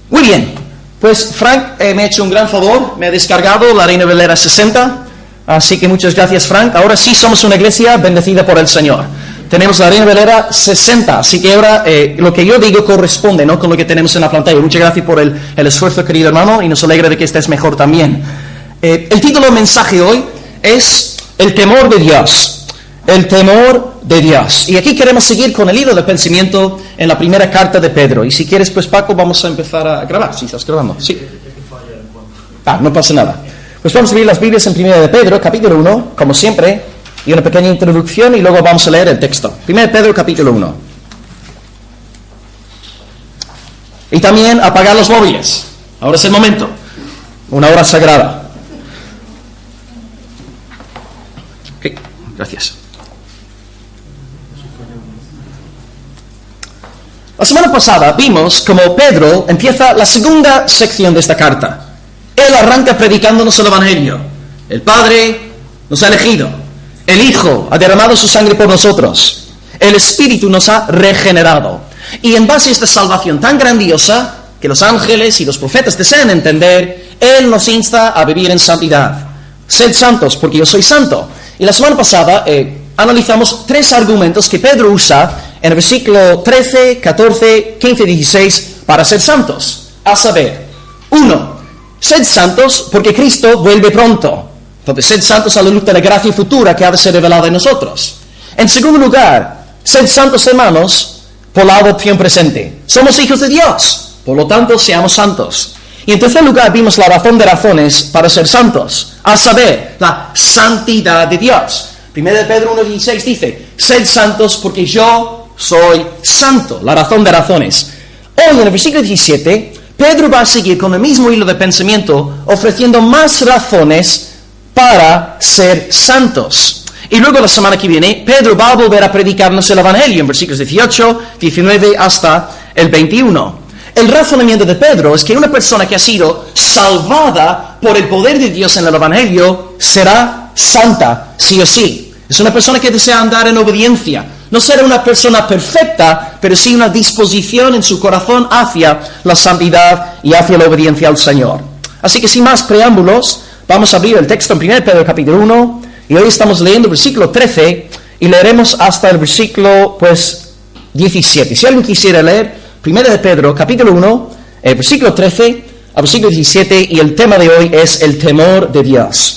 Muy bien, pues Frank me ha hecho un gran favor, me ha descargado la Reina Valera 60, así que muchas gracias, Frank. Ahora sí somos una iglesia bendecida por el Señor. Tenemos la Reina Valera 60, así que ahora lo que yo digo corresponde, ¿no?, con lo que tenemos en la pantalla. Muchas gracias por el esfuerzo, querido hermano, y nos alegra de que estés mejor también. El título del mensaje hoy es El temor de Dios. El temor de Dios. Y aquí queremos seguir con el hilo de pensamiento en la primera carta de Pedro. Y si quieres, pues Paco, vamos a empezar a grabar. ¿Sí estás grabando? Sí. No pasa nada. Pues vamos a leer las Biblias en primera de Pedro, capítulo 1, como siempre, y una pequeña introducción, y luego vamos a leer el texto. Primera de Pedro, capítulo 1. Y también apagar los móviles. Ahora es el momento. Una hora sagrada. Ok, gracias. La semana pasada vimos cómo Pedro empieza la segunda sección de esta carta. Él arranca predicándonos el Evangelio. El Padre nos ha elegido. El Hijo ha derramado su sangre por nosotros. El Espíritu nos ha regenerado. Y en base a esta salvación tan grandiosa, que los ángeles y los profetas desean entender, Él nos insta a vivir en santidad. Sed santos, porque yo soy santo. Y la semana pasada analizamos 3 argumentos que Pedro usa en el versículo 13, 14, 15 y 16 para ser santos. A saber, 1. Sed santos porque Cristo vuelve pronto. Entonces, sed santos a la luz de la gracia futura que ha de ser revelada en nosotros. En segundo lugar, sed santos, hermanos, por la adopción presente. Somos hijos de Dios, por lo tanto, seamos santos. Y en tercer lugar, vimos la razón de razones para ser santos. A saber, la santidad de Dios. 1 Pedro 1:16 dice, sed santos porque yo soy santo. La razón de razones. Hoy, en el versículo 17, Pedro va a seguir con el mismo hilo de pensamiento, ofreciendo más razones para ser santos. Y luego, la semana que viene, Pedro va a volver a predicarnos el Evangelio, en versículos 18, 19, hasta el 21. El razonamiento de Pedro es que una persona que ha sido salvada por el poder de Dios en el Evangelio será santa, sí o sí. Es una persona que desea andar en obediencia. No será una persona perfecta, pero sí una disposición en su corazón hacia la santidad y hacia la obediencia al Señor. Así que sin más preámbulos, vamos a abrir el texto en 1 Pedro capítulo 1, y hoy estamos leyendo el versículo 13, y leeremos hasta el versículo 17. Si alguien quisiera leer 1 Pedro capítulo 1, versículo 13 al versículo 17, y el tema de hoy es el temor de Dios.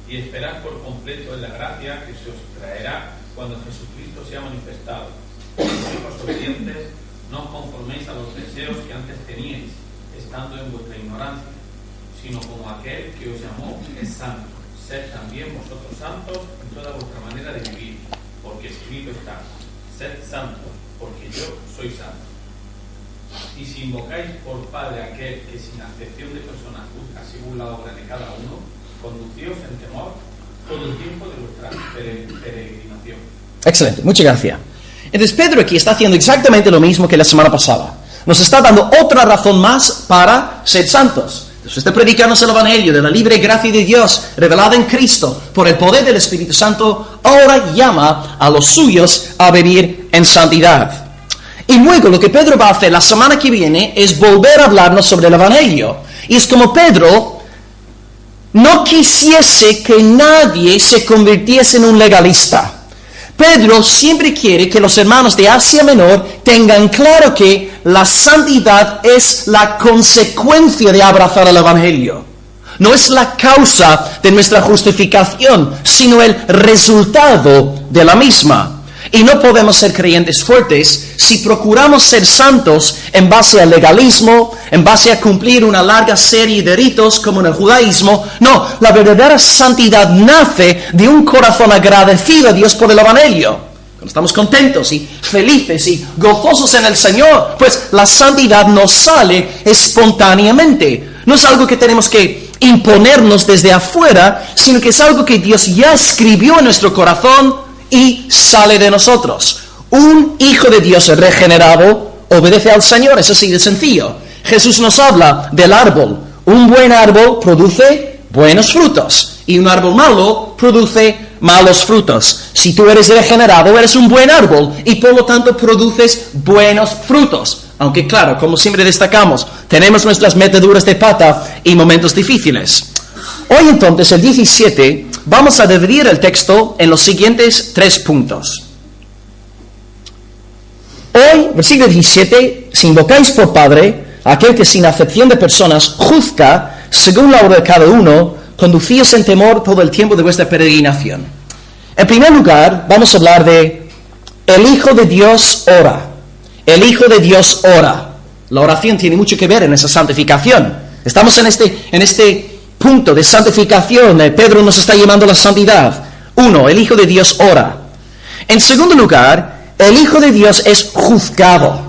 Y esperad por completo en la gracia que se os traerá cuando Jesucristo sea manifestado. Hijos obedientes, no conforméis a los deseos que antes teníais, estando en vuestra ignorancia, sino como aquel que os llamó es santo. Sed también vosotros santos en toda vuestra manera de vivir, porque escrito está, sed santos, porque yo soy santo. Y si invocáis por Padre aquel que sin acepción de personas juzga según la obra de cada uno, conducíos en temor todo el tiempo de vuestra peregrinación. Excelente, muchas gracias. Entonces Pedro aquí está haciendo exactamente lo mismo que la semana pasada. Nos está dando otra razón más para ser santos. Después de predicarnos el Evangelio de la libre gracia de Dios revelada en Cristo por el poder del Espíritu Santo, ahora llama a los suyos a vivir en santidad. Y luego lo que Pedro va a hacer la semana que viene es volver a hablarnos sobre el Evangelio. Y es como Pedro no quisiese que nadie se convirtiese en un legalista. Pedro siempre quiere que los hermanos de Asia Menor tengan claro que la santidad es la consecuencia de abrazar el Evangelio. No es la causa de nuestra justificación, sino el resultado de la misma. Y no podemos ser creyentes fuertes si procuramos ser santos en base al legalismo, en base a cumplir una larga serie de ritos como en el judaísmo. No, la verdadera santidad nace de un corazón agradecido a Dios por el Evangelio. Cuando estamos contentos y felices y gozosos en el Señor, pues la santidad nos sale espontáneamente. No es algo que tenemos que imponernos desde afuera, sino que es algo que Dios ya escribió en nuestro corazón y sale de nosotros. Un hijo de Dios regenerado obedece al Señor, es así de sencillo. Jesús nos habla del árbol. Un buen árbol produce buenos frutos y un árbol malo produce malos frutos. Si tú eres regenerado, eres un buen árbol y por lo tanto produces buenos frutos. Aunque claro, como siempre destacamos, tenemos nuestras metiduras de pata y momentos difíciles. Hoy entonces, el 17, vamos a dividir el texto en los siguientes 3 puntos. Hoy, versículo 17, si invocáis por Padre a aquel que sin acepción de personas juzga según la obra de cada uno, conducíos en temor todo el tiempo de vuestra peregrinación. En primer lugar, vamos a hablar de el Hijo de Dios ora. El Hijo de Dios ora. La oración tiene mucho que ver en esa santificación. Estamos en este punto de santificación. Pedro nos está llamando a la santidad. 1. El Hijo de Dios ora. En segundo lugar, el Hijo de Dios es juzgado.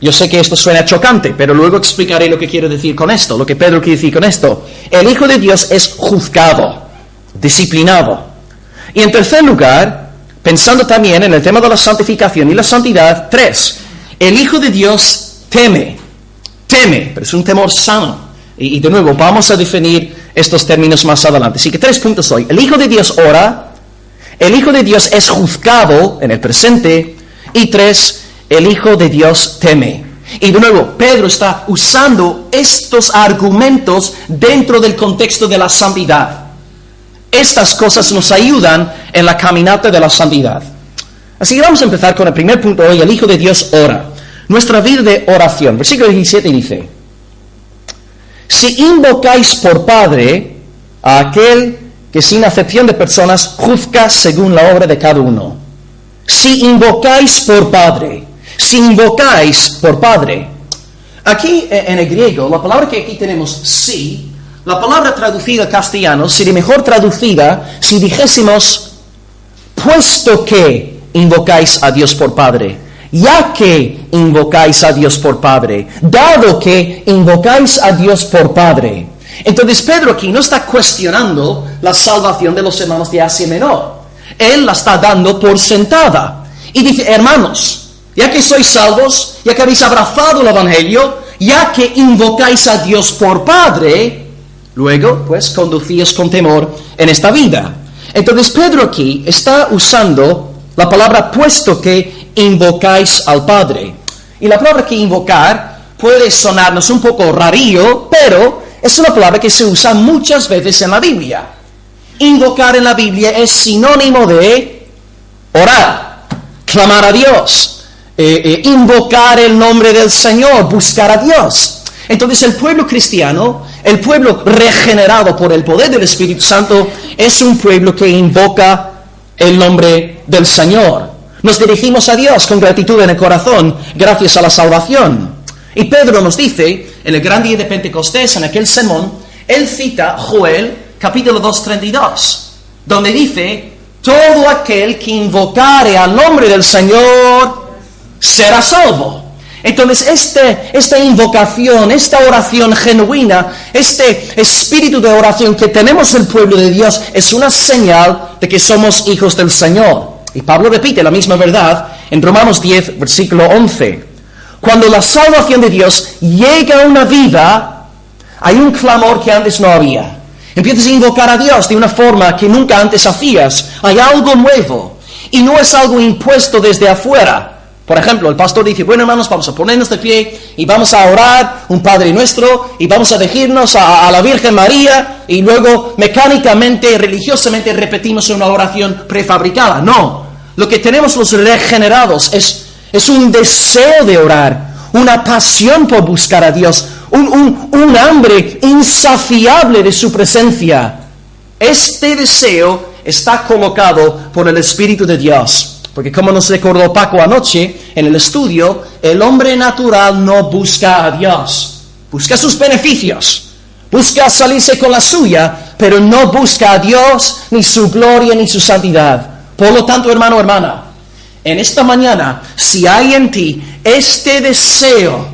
Yo sé que esto suena chocante, pero luego explicaré lo que quiero decir con esto, lo que Pedro quiere decir con esto. El Hijo de Dios es juzgado, disciplinado. Y en tercer lugar, pensando también en el tema de la santificación y la santidad, 3. El Hijo de Dios teme, pero es un temor sano. Y de nuevo, vamos a definir estos términos más adelante. Así que 3 puntos hoy. El Hijo de Dios ora, el Hijo de Dios es juzgado en el presente, y 3, el Hijo de Dios teme. Y de nuevo, Pedro está usando estos argumentos dentro del contexto de la santidad. Estas cosas nos ayudan en la caminata de la santidad. Así que vamos a empezar con el primer punto hoy, el Hijo de Dios ora. Nuestra vida de oración. Versículo 17 dice: si invocáis por Padre a aquel que sin acepción de personas juzga según la obra de cada uno. Si invocáis por Padre. Si invocáis por Padre. Aquí en el griego, la palabra que aquí tenemos, si, la palabra traducida al castellano sería mejor traducida si dijésemos, puesto que invocáis a Dios por Padre, ya que invocáis a Dios por Padre, dado que invocáis a Dios por Padre. Entonces Pedro aquí no está cuestionando la salvación de los hermanos de Asia Menor. Él la está dando por sentada. Y dice, hermanos, ya que sois salvos, ya que habéis abrazado el Evangelio, ya que invocáis a Dios por Padre, luego, pues, conducíos con temor en esta vida. Entonces Pedro aquí está usando la palabra puesto que invocáis al Padre. Y la palabra que invocar puede sonarnos un poco rarillo, pero es una palabra que se usa muchas veces en la Biblia. Invocar en la Biblia es sinónimo de orar, clamar a Dios, invocar el nombre del Señor, buscar a Dios. Entonces el pueblo cristiano, el pueblo regenerado por el poder del Espíritu Santo, es un pueblo que invoca el nombre del Señor. Nos dirigimos a Dios con gratitud en el corazón, gracias a la salvación. Y Pedro nos dice, en el gran día de Pentecostés, en aquel sermón, él cita Joel, capítulo 2:32, donde dice, todo aquel que invocare al nombre del Señor será salvo. Entonces, esta invocación, esta oración genuina, este espíritu de oración que tenemos el pueblo de Dios, es una señal de que somos hijos del Señor. Y Pablo repite la misma verdad en Romanos 10, versículo 11. Cuando la salvación de Dios llega a una vida, hay un clamor que antes no había. Empiezas a invocar a Dios de una forma que nunca antes hacías. Hay algo nuevo. Y no es algo impuesto desde afuera. Por ejemplo, el pastor dice, bueno hermanos, vamos a ponernos de pie y vamos a orar un Padre Nuestro y vamos a dirigirnos a la Virgen María y luego mecánicamente, religiosamente repetimos una oración prefabricada. No, lo que tenemos los regenerados es un deseo de orar, una pasión por buscar a Dios, un hambre insaciable de su presencia. Este deseo está colocado por el Espíritu de Dios. Porque como nos recordó Paco anoche en el estudio, el hombre natural no busca a Dios. Busca sus beneficios. Busca salirse con la suya, pero no busca a Dios, ni su gloria, ni su santidad. Por lo tanto, hermano, hermana, en esta mañana, si hay en ti este deseo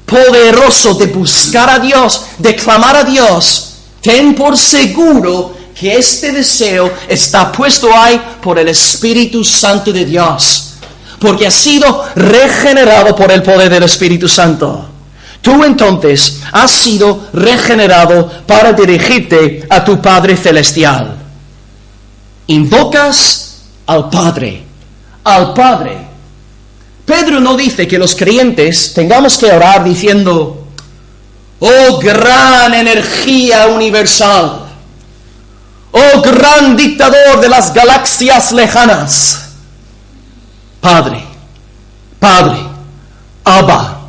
poderoso de buscar a Dios, de clamar a Dios, ten por seguro que este deseo está puesto ahí por el Espíritu Santo de Dios, porque has sido regenerado por el poder del Espíritu Santo. Tú entonces has sido regenerado para dirigirte a tu Padre Celestial. invocas al Padre, al Padre. Pedro no dice que los creyentes tengamos que orar diciendo, oh gran energía universal, oh gran dictador de las galaxias lejanas, Padre, Padre, Abba,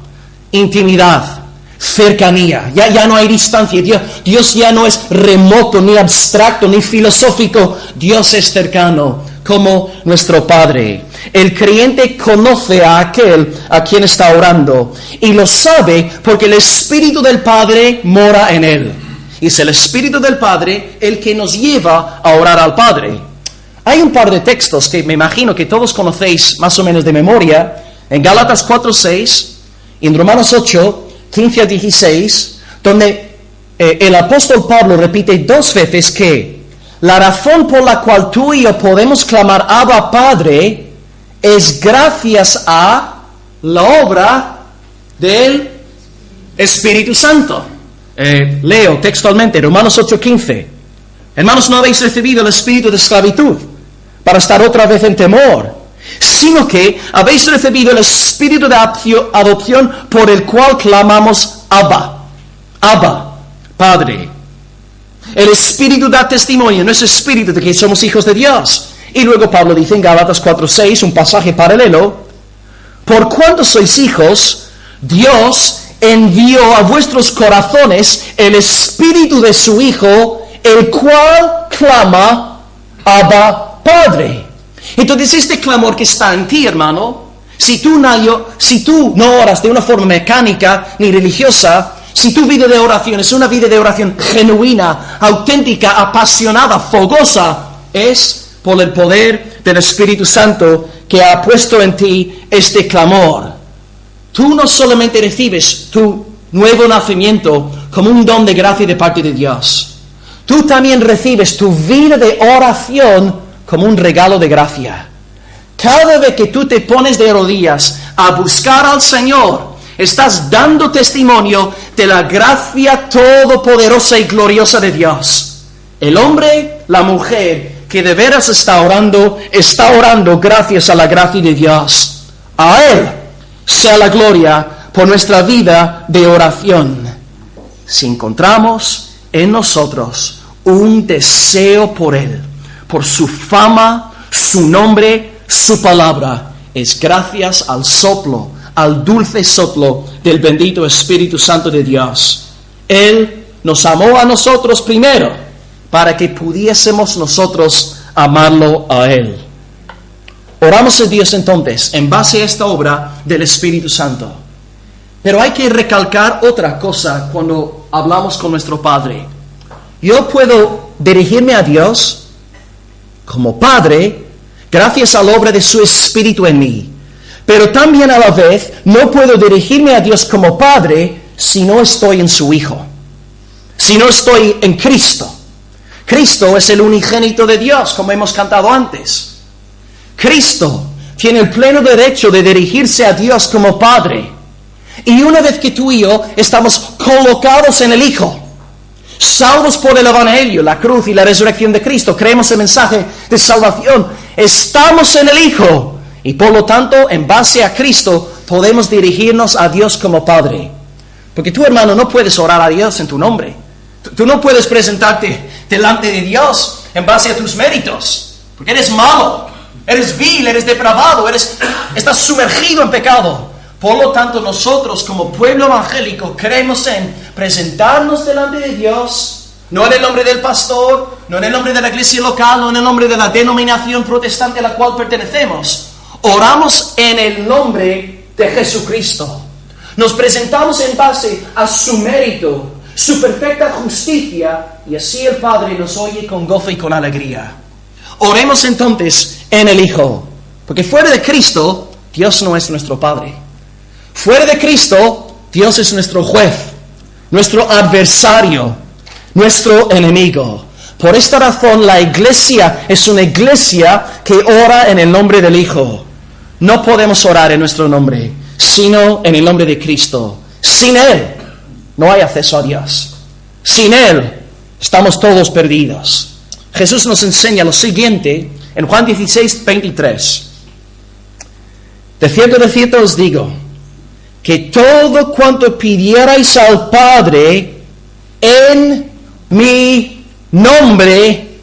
intimidad, cercanía, ya no hay distancia, Dios ya no es remoto, ni abstracto, ni filosófico, Dios es cercano, como nuestro Padre. El creyente conoce a aquel a quien está orando, y lo sabe porque el Espíritu del Padre mora en él. Y es el Espíritu del Padre el que nos lleva a orar al Padre. Hay un par de textos que me imagino que todos conocéis más o menos de memoria, en Gálatas 4:6 y en Romanos 8:15 a 16, donde el apóstol Pablo repite 2 veces que la razón por la cual tú y yo podemos clamar Abba Padre es gracias a la obra del Espíritu Santo. Leo textualmente, Romanos 8:15. Hermanos, no habéis recibido el espíritu de esclavitud para estar otra vez en temor, sino que habéis recibido el espíritu de adopción por el cual clamamos Abba, Abba, Padre. El Espíritu da testimonio, no es espíritu de que somos hijos de Dios. Y luego Pablo dice en Gálatas 4:6, un pasaje paralelo, por cuanto sois hijos, Dios envió a vuestros corazones el Espíritu de su Hijo, el cual clama Abba Padre. Entonces este clamor que está en ti, hermano, si tú no oras de una forma mecánica ni religiosa, si tu vida de oración es una vida de oración genuina, auténtica, apasionada, fogosa, es por el poder del Espíritu Santo que ha puesto en ti este clamor. Tú no solamente recibes tu nuevo nacimiento como un don de gracia de parte de Dios, tú también recibes tu vida de oración como un regalo de gracia. Cada vez que tú te pones de rodillas a buscar al Señor, estás dando testimonio de la gracia todopoderosa y gloriosa de Dios. El hombre, la mujer que de veras está orando gracias a la gracia de Dios. A Él sea la gloria por nuestra vida de oración. Si encontramos en nosotros un deseo por Él, por su fama, su nombre, su palabra, es gracias al soplo, al dulce soplo del bendito Espíritu Santo de Dios. Él nos amó a nosotros primero, para que pudiésemos nosotros amarlo a Él. Oramos a Dios entonces, en base a esta obra del Espíritu Santo. Pero hay que recalcar otra cosa cuando hablamos con nuestro Padre. Yo puedo dirigirme a Dios como Padre, gracias a la obra de su Espíritu en mí. Pero también a la vez no puedo dirigirme a Dios como Padre si no estoy en su Hijo, si no estoy en Cristo. Cristo es el unigénito de Dios, como hemos cantado antes. Cristo tiene el pleno derecho de dirigirse a Dios como Padre. Y una vez que tú y yo estamos colocados en el Hijo, salvos por el Evangelio, la cruz y la resurrección de Cristo, creemos el mensaje de salvación, estamos en el Hijo. Y por lo tanto, en base a Cristo, podemos dirigirnos a Dios como Padre. Porque tú, hermano, no puedes orar a Dios en tu nombre. Tú no puedes presentarte delante de Dios en base a tus méritos. Porque eres malo, eres vil, eres depravado, estás sumergido en pecado. Por lo tanto, nosotros como pueblo evangélico creemos en presentarnos delante de Dios, no en el nombre del pastor, no en el nombre de la iglesia local, no en el nombre de la denominación protestante a la cual pertenecemos. Oramos en el nombre de Jesucristo. Nos presentamos en base a su mérito, su perfecta justicia, y así el Padre nos oye con gozo y con alegría. Oremos entonces en el Hijo, porque fuera de Cristo, Dios no es nuestro Padre. Fuera de Cristo, Dios es nuestro juez, nuestro adversario, nuestro enemigo. Por esta razón, la iglesia es una iglesia que ora en el nombre del Hijo. No podemos orar en nuestro nombre, sino en el nombre de Cristo. Sin Él no hay acceso a Dios. Sin Él estamos todos perdidos. Jesús nos enseña lo siguiente en Juan 16, 23. De cierto os digo, que todo cuanto pidierais al Padre en mi nombre,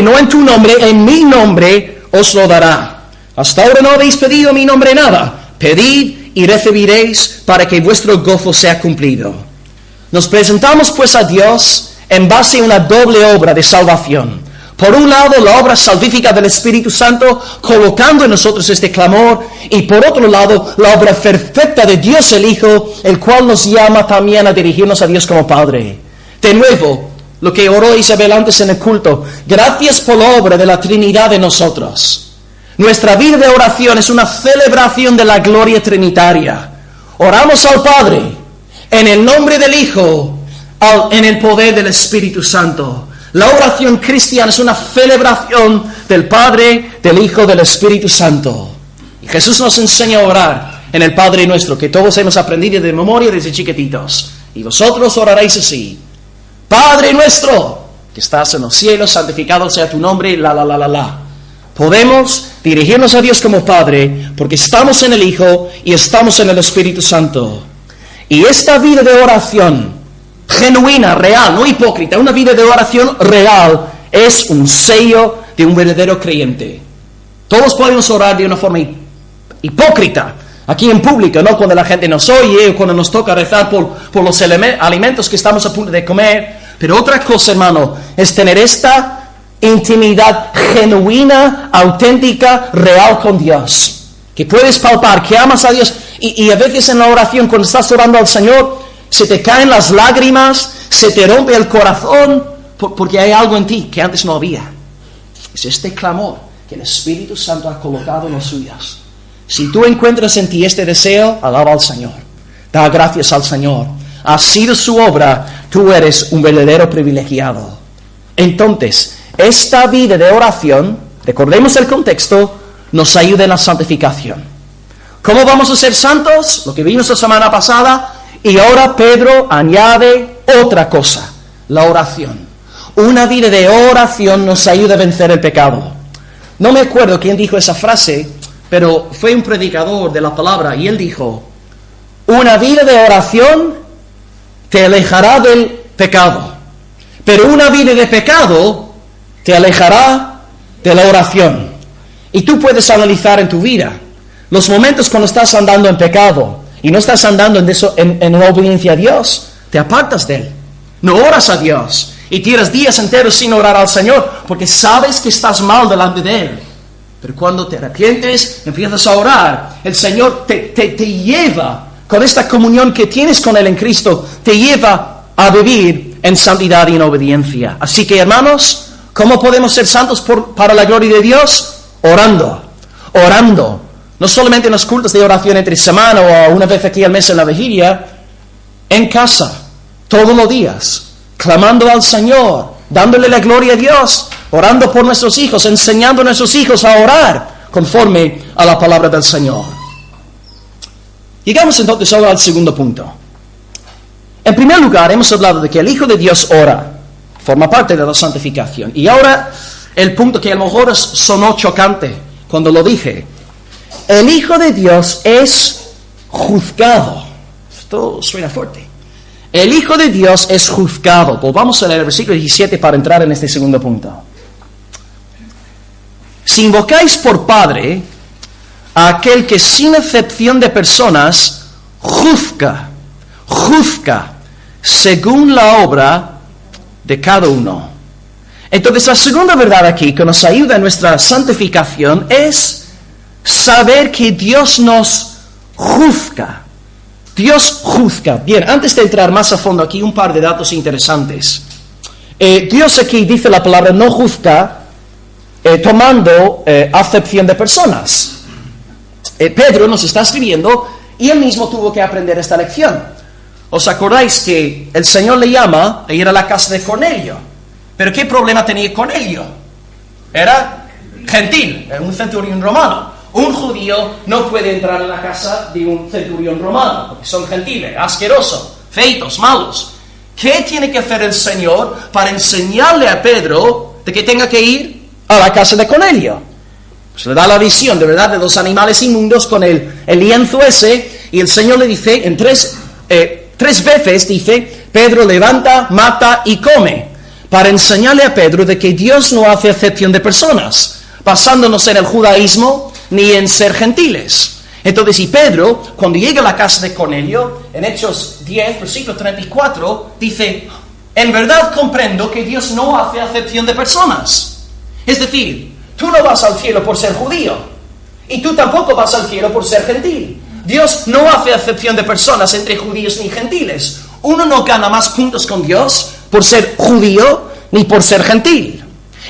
no en tu nombre, en mi nombre, os lo dará. Hasta ahora no habéis pedido en mi nombre nada. Pedid y recibiréis para que vuestro gozo sea cumplido. Nos presentamos pues a Dios en base a una doble obra de salvación. Por un lado, la obra salvífica del Espíritu Santo, colocando en nosotros este clamor, y por otro lado, la obra perfecta de Dios el Hijo, el cual nos llama también a dirigirnos a Dios como Padre. De nuevo, lo que oró Isabel antes en el culto, gracias por la obra de la Trinidad en nosotros. Nuestra vida de oración es una celebración de la gloria trinitaria. Oramos al Padre, en el nombre del Hijo, en el poder del Espíritu Santo. La oración cristiana es una celebración del Padre, del Hijo, del Espíritu Santo. Y Jesús nos enseña a orar en el Padre Nuestro, que todos hemos aprendido de memoria desde chiquititos. Y vosotros oraréis así: Padre Nuestro, que estás en los cielos, santificado sea tu nombre, la. Podemos dirigirnos a Dios como Padre, porque estamos en el Hijo y estamos en el Espíritu Santo. Y esta vida de oración genuina, real, no hipócrita, una vida de oración real, es un sello de un verdadero creyente. Todos podemos orar de una forma hipócrita, aquí en público, ¿no? Cuando la gente nos oye, o cuando nos toca rezar por los alimentos que estamos a punto de comer. Pero otra cosa, hermano, es tener esta intimidad genuina, auténtica, real con Dios, que puedes palpar, que amas a Dios, y a veces en la oración, cuando estás orando al Señor, se te caen las lágrimas, se te rompe el corazón, porque hay algo en ti que antes no había. Es este clamor que el Espíritu Santo ha colocado en los suyos. Si tú encuentras en ti este deseo, alaba al Señor, da gracias al Señor. Ha sido su obra, tú eres un verdadero privilegiado. Entonces, esta vida de oración, recordemos el contexto, nos ayuda en la santificación. ¿Cómo vamos a ser santos? Lo que vimos la semana pasada. Y ahora Pedro añade otra cosa, la oración. Una vida de oración nos ayuda a vencer el pecado. No me acuerdo quién dijo esa frase, pero fue un predicador de la palabra, y él dijo: una vida de oración te alejará del pecado, pero una vida de pecado te alejará de la oración. Y tú puedes analizar en tu vida los momentos cuando estás andando en pecado y no estás andando en la obediencia a Dios, te apartas de Él. No oras a Dios y tiras días enteros sin orar al Señor, porque sabes que estás mal delante de Él. Pero cuando te arrepientes, empiezas a orar, el Señor te lleva, con esta comunión que tienes con Él en Cristo, te lleva a vivir en santidad y en obediencia. Así que, hermanos, ¿cómo podemos ser santos para la gloria de Dios? Orando. No solamente en los cultos de oración entre semana o una vez aquí al mes en la vigilia, en casa, todos los días, clamando al Señor, dándole la gloria a Dios, orando por nuestros hijos, enseñando a nuestros hijos a orar conforme a la palabra del Señor. Llegamos entonces ahora al segundo punto. En primer lugar, hemos hablado de que el Hijo de Dios ora, forma parte de la santificación. Y ahora el punto que a lo mejor sonó chocante cuando lo dije. El Hijo de Dios es juzgado. Esto suena fuerte. El Hijo de Dios es juzgado. Pues vamos a leer el versículo 17 para entrar en este segundo punto. Si invocáis por Padre a aquel que sin excepción de personas juzga según la obra de cada uno. Entonces la segunda verdad aquí que nos ayuda en nuestra santificación es saber que Dios nos juzga. Dios juzga. Bien, antes de entrar más a fondo aquí, un par de datos interesantes. Dios aquí dice la palabra no juzga, tomando acepción de personas. Pedro nos está escribiendo y él mismo tuvo que aprender esta lección. ¿Os acordáis que el Señor le llama a ir a la casa de Cornelio? ¿Pero qué problema tenía Cornelio? Era gentil, era un centurión romano. Un judío no puede entrar en la casa de un centurión romano, porque son gentiles, asquerosos, feitos, malos. ¿Qué tiene que hacer el Señor para enseñarle a Pedro de que tenga que ir a la casa de Cornelio? Pues le da la visión, de verdad, de los animales inmundos con el lienzo ese, y el Señor le dice, tres veces dice, Pedro levanta, mata y come, para enseñarle a Pedro de que Dios no hace acepción de personas, basándonos en el judaísmo ni en ser gentiles. Entonces, y Pedro, cuando llega a la casa de Cornelio, en Hechos 10, versículo 34, dice, en verdad comprendo que Dios no hace acepción de personas. Es decir, tú no vas al cielo por ser judío, y tú tampoco vas al cielo por ser gentil. Dios no hace acepción de personas entre judíos ni gentiles. Uno no gana más puntos con Dios por ser judío ni por ser gentil.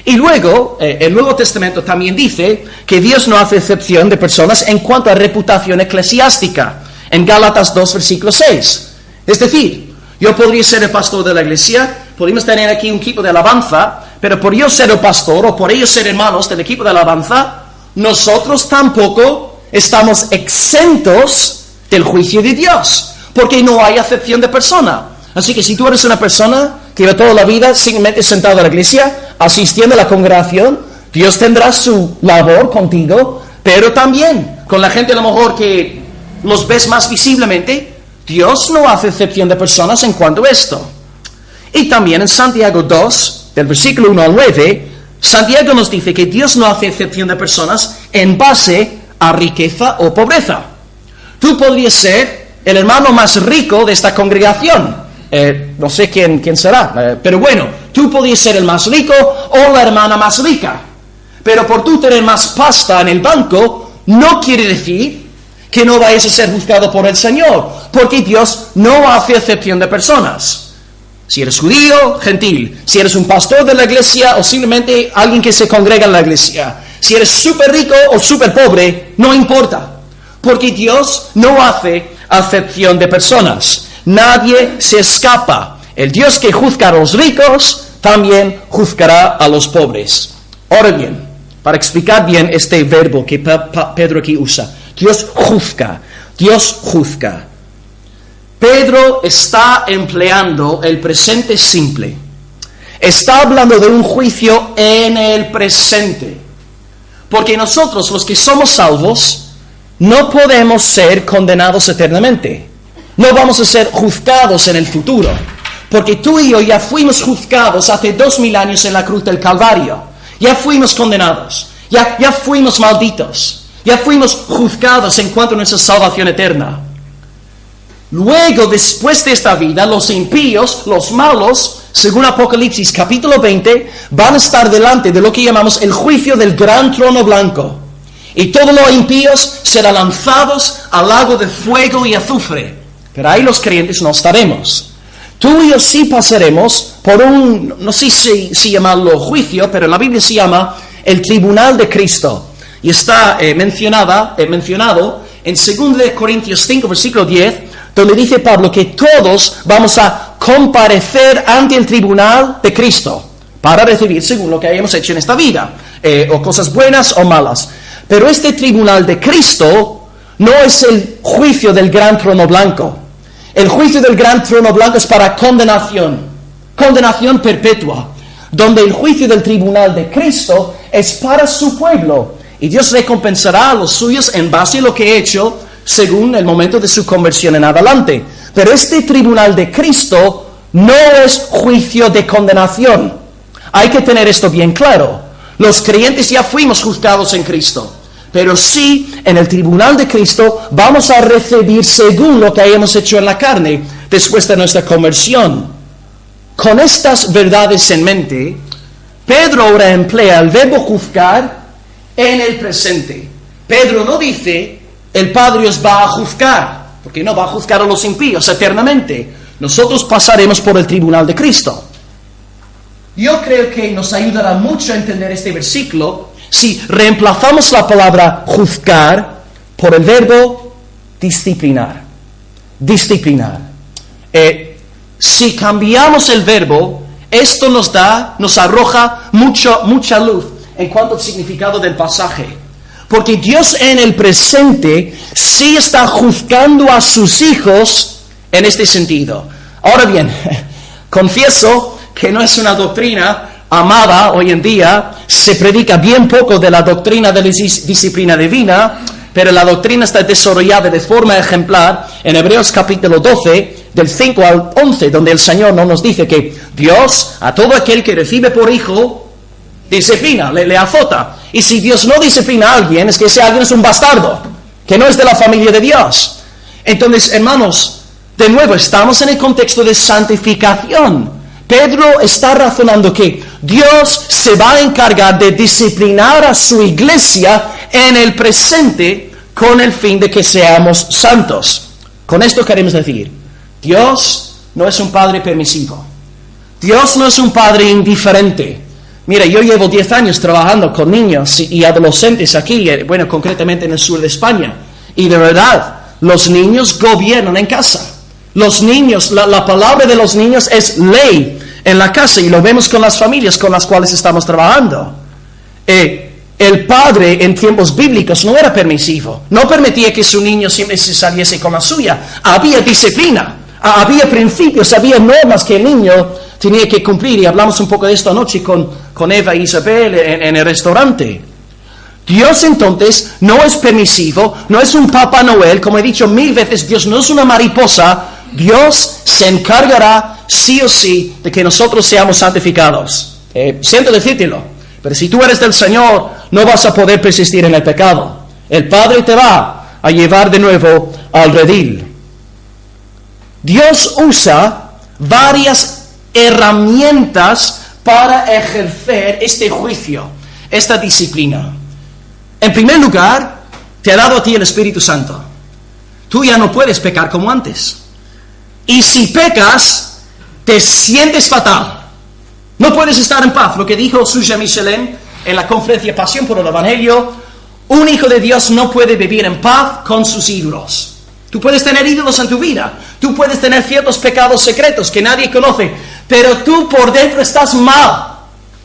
Y luego, el Nuevo Testamento también dice que Dios no hace excepción de personas en cuanto a reputación eclesiástica, en Gálatas 2, versículo 6. Es decir, yo podría ser el pastor de la iglesia, podríamos tener aquí un equipo de alabanza, pero por yo ser el pastor o por ellos ser hermanos del equipo de alabanza, nosotros tampoco estamos exentos del juicio de Dios, porque no hay acepción de persona. Así que si tú eres una persona que lleva toda la vida simplemente sentado en la iglesia, asistiendo a la congregación, Dios tendrá su labor contigo, pero también con la gente a lo mejor que los ves más visiblemente, Dios no hace excepción de personas en cuanto a esto. Y también en Santiago 2, del versículo 1 al 9, Santiago nos dice que Dios no hace excepción de personas en base a riqueza o pobreza. Tú podrías ser el hermano más rico de esta congregación. No sé quién será, pero bueno, tú podrías ser el más rico o la hermana más rica. Pero por tú tener más pasta en el banco, no quiere decir que no vayas a ser juzgado por el Señor, porque Dios no hace excepción de personas. Si eres judío, gentil. Si eres un pastor de la iglesia o simplemente alguien que se congrega en la iglesia. Si eres súper rico o súper pobre, no importa, porque Dios no hace acepción de personas. Nadie se escapa. El Dios que juzga a los ricos también juzgará a los pobres. Ahora bien, para explicar bien este verbo que Pedro aquí usa, Dios juzga. Dios juzga. Pedro está empleando el presente simple. Está hablando de un juicio en el presente. Porque nosotros, los que somos salvos, no podemos ser condenados eternamente. No vamos a ser juzgados en el futuro, porque tú y yo ya fuimos juzgados hace 2000 años en la cruz del Calvario. Ya fuimos condenados, ya fuimos malditos, ya fuimos juzgados en cuanto a nuestra salvación eterna. Luego, después de esta vida, los impíos, los malos, según Apocalipsis capítulo 20, van a estar delante de lo que llamamos el juicio del gran trono blanco. Y todos los impíos serán lanzados al lago de fuego y azufre. Pero ahí los creyentes no estaremos. Tú y yo sí pasaremos por no sé si llamarlo juicio, pero en la Biblia se llama el tribunal de Cristo. Y está mencionado en 2 Corintios 5, versículo 10, donde dice Pablo que todos vamos a comparecer ante el tribunal de Cristo para recibir según lo que hayamos hecho en esta vida, o cosas buenas o malas. Pero este tribunal de Cristo no es el juicio del gran trono blanco. El juicio del gran trono blanco es para condenación perpetua, donde el juicio del tribunal de Cristo es para su pueblo, y Dios recompensará a los suyos en base a lo que he hecho, según el momento de su conversión en adelante. Pero este tribunal de Cristo no es juicio de condenación. Hay que tener esto bien claro. Los creyentes ya fuimos juzgados en Cristo. Pero sí, en el tribunal de Cristo vamos a recibir según lo que hayamos hecho en la carne después de nuestra conversión. Con estas verdades en mente, Pedro ahora emplea el verbo juzgar en el presente. Pedro no dice, el Padre os va a juzgar, porque no va a juzgar a los impíos eternamente. Nosotros pasaremos por el tribunal de Cristo. Yo creo que nos ayudará mucho a entender este versículo si reemplazamos la palabra juzgar por el verbo disciplinar. Disciplinar. Si cambiamos el verbo, esto nos arroja mucha luz en cuanto al significado del pasaje. Porque Dios en el presente sí está juzgando a sus hijos en este sentido. Ahora bien, Confieso que no es una doctrina amada hoy en día. Se predica bien poco de la doctrina de la disciplina divina, pero la doctrina está desarrollada de forma ejemplar en Hebreos capítulo 12, del 5 al 11, donde el Señor nos dice que Dios, a todo aquel que recibe por hijo, disciplina, le azota. Y si Dios no disciplina a alguien, es que ese alguien es un bastardo, que no es de la familia de Dios. Entonces, hermanos, de nuevo, estamos en el contexto de santificación. Pedro está razonando que Dios se va a encargar de disciplinar a su iglesia en el presente con el fin de que seamos santos. Con esto queremos decir, Dios no es un padre permisivo. Dios no es un padre indiferente. Mira, yo llevo 10 años trabajando con niños y adolescentes aquí, bueno, concretamente en el sur de España. Y de verdad, los niños gobiernan en casa. Los niños, la palabra de los niños es ley en la casa, y lo vemos con las familias con las cuales estamos trabajando. El padre en tiempos bíblicos no era permisivo, no permitía que su niño siempre se saliese con la suya. Había disciplina, había principios, había normas que el niño tenía que cumplir, y hablamos un poco de esto anoche con Eva e Isabel en el restaurante. Dios entonces no es permisivo, no es un Papá Noel, como he dicho 1000 veces, Dios no es una mariposa. Dios se encargará sí o sí de que nosotros seamos santificados. Siento decírtelo, pero si tú eres del Señor, no vas a poder persistir en el pecado. El Padre te va a llevar de nuevo al redil. Dios usa varias herramientas para ejercer este juicio, esta disciplina. En primer lugar, te ha dado a ti el Espíritu Santo. Tú ya no puedes pecar como antes. Y si pecas, te sientes fatal. No puedes estar en paz. Lo que dijo Suja Michelin en la conferencia Pasión por el Evangelio, un hijo de Dios no puede vivir en paz con sus ídolos. Tú puedes tener ídolos en tu vida. Tú puedes tener ciertos pecados secretos que nadie conoce. Pero tú por dentro estás mal.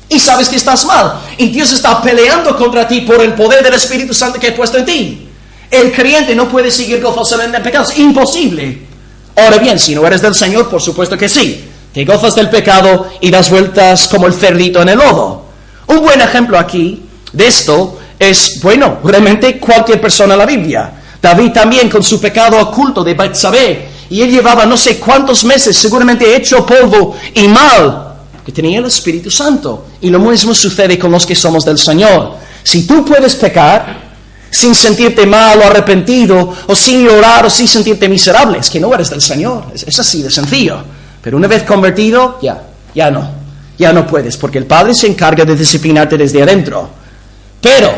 Y sabes que estás mal. Y Dios está peleando contra ti por el poder del Espíritu Santo que ha puesto en ti. El creyente no puede seguir gozosamente en pecados. Imposible. Ahora bien, si no eres del Señor, por supuesto que sí. Te gozas del pecado y das vueltas como el cerdito en el lodo. Un buen ejemplo aquí de esto es, bueno, realmente cualquier persona en la Biblia. David también con su pecado oculto de Betsabé. Y él llevaba no sé cuántos meses, seguramente hecho polvo y mal, que tenía el Espíritu Santo. Y lo mismo sucede con los que somos del Señor. Si tú puedes pecar sin sentirte mal o arrepentido, o sin llorar, o sin sentirte miserable, es que no eres del Señor. Es así de sencillo. Pero una vez convertido, ya no puedes, porque el Padre se encarga de disciplinarte desde adentro. Pero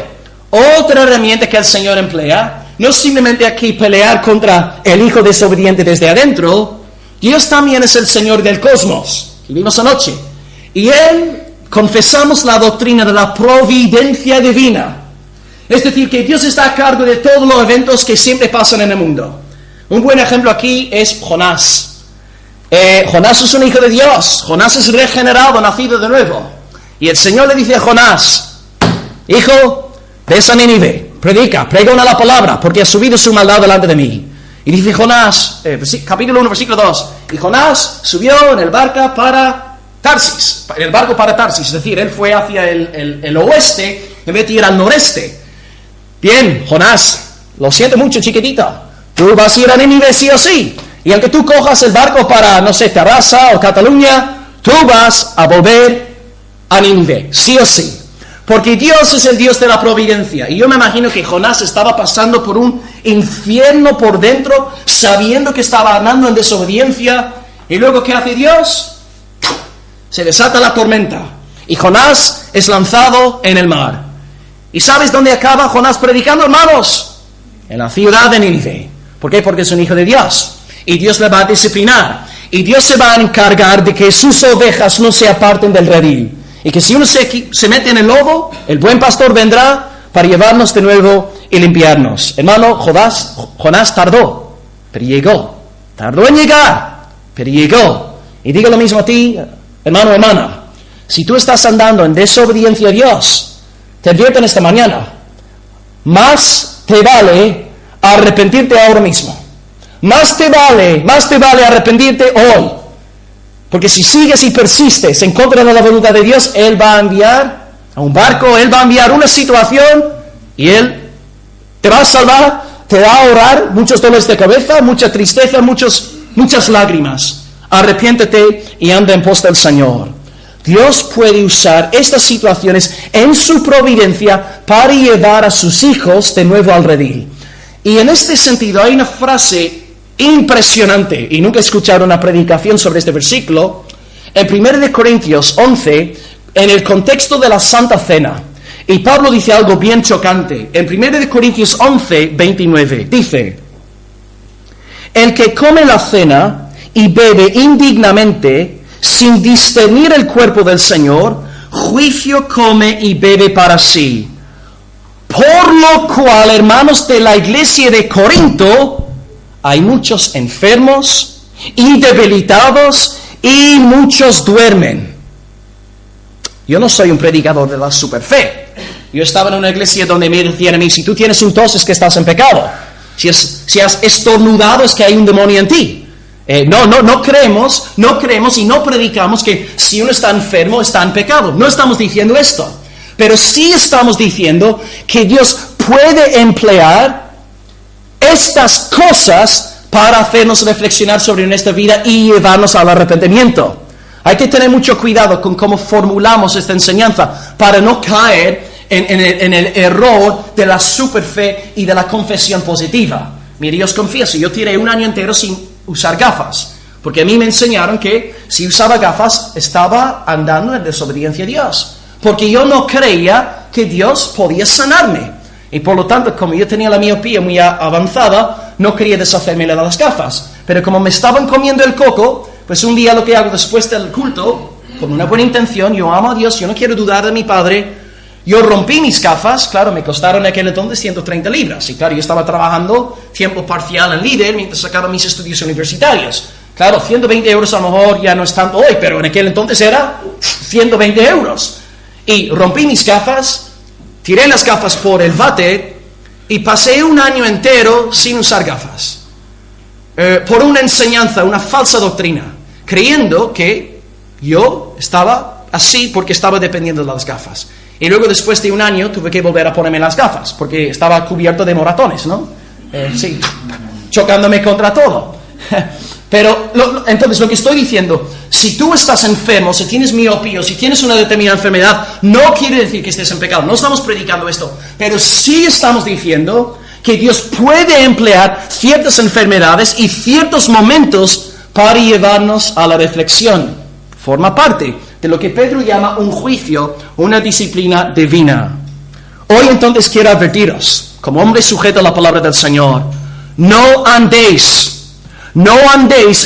otra herramienta que el Señor emplea, no es simplemente aquí pelear contra el hijo desobediente desde adentro. Dios también es el Señor del cosmos, que vimos anoche. Y Él, confesamos la doctrina de la providencia divina. Es decir, que Dios está a cargo de todos los eventos que siempre pasan en el mundo. Un buen ejemplo aquí es Jonás. Jonás es un hijo de Dios. Jonás es regenerado, nacido de nuevo. Y el Señor le dice a Jonás: hijo, ves a Nínive, predica, pregona la palabra, porque ha subido su maldad delante de mí. Y dice Jonás, capítulo 1, versículo 2, y Jonás subió en el barco para Tarsis, es decir, él fue hacia el oeste en vez de ir al noreste. Bien, Jonás, lo siento mucho, chiquitito, tú vas a ir a Nínive sí o sí, y aunque tú cojas el barco para, no sé, Terrassa o Cataluña, tú vas a volver a Nínive, sí o sí. Porque Dios es el Dios de la providencia. Y yo me imagino que Jonás estaba pasando por un infierno por dentro, sabiendo que estaba andando en desobediencia. Y luego, ¿qué hace Dios? Se desata la tormenta. Y Jonás es lanzado en el mar. ¿Y sabes dónde acaba Jonás predicando, hermanos? En la ciudad de Nínive. ¿Por qué? Porque es un hijo de Dios. Y Dios le va a disciplinar. Y Dios se va a encargar de que sus ovejas no se aparten del redil. Y que si uno se mete en el lodo, el buen pastor vendrá para llevarnos de nuevo y limpiarnos. Hermano, Jonás tardó, pero llegó. Tardó en llegar, pero llegó. Y digo lo mismo a ti, hermano, hermana. Si tú estás andando en desobediencia a Dios, te advierto en esta mañana, más te vale arrepentirte ahora mismo. Más te vale arrepentirte hoy. Porque si sigues y persistes en contra de la voluntad de Dios, Él va a enviar a un barco, Él va a enviar una situación y Él te va a salvar, te va a ahorrar muchos dolores de cabeza, mucha tristeza, muchas lágrimas. Arrepiéntete y anda en pos del Señor. Dios puede usar estas situaciones en su providencia para llevar a sus hijos de nuevo al redil. Y en este sentido hay una frase impresionante, y nunca he escuchado una predicación sobre este versículo, en 1 Corintios 11, en el contexto de la Santa Cena. Y Pablo dice algo bien chocante. En 1 Corintios 11, 29, dice: el que come la cena y bebe indignamente, sin discernir el cuerpo del Señor, juicio come y bebe para sí. Por lo cual, hermanos de la iglesia de Corinto, hay muchos enfermos y debilitados y muchos duermen. Yo no soy un predicador de la superfe. Yo estaba en una iglesia donde me decían a mí: si tú tienes un tos es que estás en pecado. Si has estornudado es que hay un demonio en ti. No creemos y no predicamos que si uno está enfermo está en pecado. No estamos diciendo esto. Pero sí estamos diciendo que Dios puede emplear estas cosas para hacernos reflexionar sobre nuestra vida y llevarnos al arrepentimiento. Hay que tener mucho cuidado con cómo formulamos esta enseñanza para no caer en el error de la superfe y de la confesión positiva. Mire, yo os confieso, yo tiré un año entero sin usar gafas, porque a mí me enseñaron que si usaba gafas estaba andando en desobediencia a Dios, porque yo no creía que Dios podía sanarme. Y por lo tanto, como yo tenía la miopía muy avanzada, no quería deshacerme de las gafas. Pero como me estaban comiendo el coco, pues un día lo que hago después del culto, con una buena intención, yo amo a Dios, yo no quiero dudar de mi Padre, yo rompí mis gafas, claro, me costaron en aquel entonces 130 libras. Y claro, yo estaba trabajando tiempo parcial en Líder mientras sacaba mis estudios universitarios. Claro, 120 euros a lo mejor ya no es tanto hoy, pero en aquel entonces era 120 euros. Y rompí mis gafas, tiré las gafas por el váter y pasé un año entero sin usar gafas. Por una enseñanza, una falsa doctrina, creyendo que yo estaba así porque estaba dependiendo de las gafas. Y luego después de un año tuve que volver a ponerme las gafas porque estaba cubierto de moratones, ¿no? Sí, chocándome contra todo. Pero entonces lo que estoy diciendo, si tú estás enfermo, si tienes miopía, si tienes una determinada enfermedad, no quiere decir que estés en pecado. No estamos predicando esto, pero sí estamos diciendo que Dios puede emplear ciertas enfermedades y ciertos momentos para llevarnos a la reflexión. Forma parte de lo que Pedro llama un juicio, una disciplina divina. Hoy entonces quiero advertiros, como hombre sujeto a la palabra del Señor, no andéis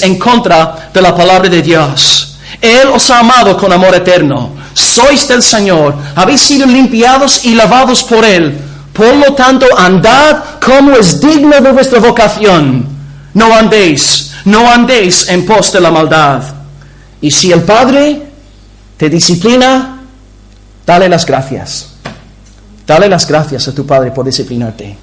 en contra de la palabra de Dios. Él os ha amado con amor eterno. Sois del Señor, habéis sido limpiados y lavados por Él. Por lo tanto, andad como es digno de vuestra vocación. No andéis en pos de la maldad. Y si el Padre te disciplina, dale las gracias. Dale las gracias a tu Padre por disciplinarte.